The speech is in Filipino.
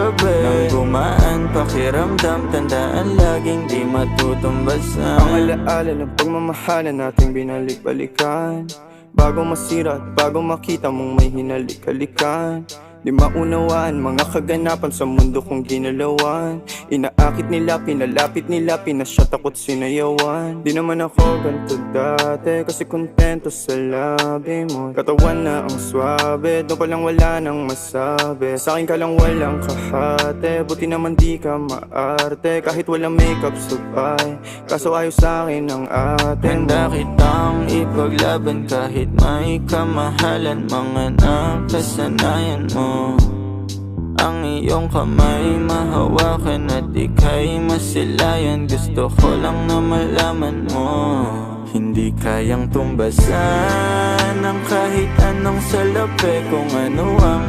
gabi. Nang gumaan pakiramdam, tandaan laging di matutumbasan. Ang alaala ng pagmamahalan nating binalik-balikan, bago masira at bago makita mong may hinalik-halikan. Di maunawaan mga kaganapan sa mundo kong ginalawan. Inaakit nila, pinalapit nila, pinasyat ako't sinayawan. Di naman ako ganito dati, kasi kontento sa labi mo. Katawan na ang swabe, doon palang wala nang masabi. Sa'kin ka lang walang kahate, buti naman di ka maarte. Kahit walang makeup sabay, kaso ayos sa'kin ang atin. Handa kitang ipaglaban kahit may kamahalan. Mga nakasanayan mo, ang iyong kamay mahawakan at ika'y masilayan. Gusto ko lang na malaman mo, hindi kayang tumbasan ng kahit anong salapi. Kung ano ang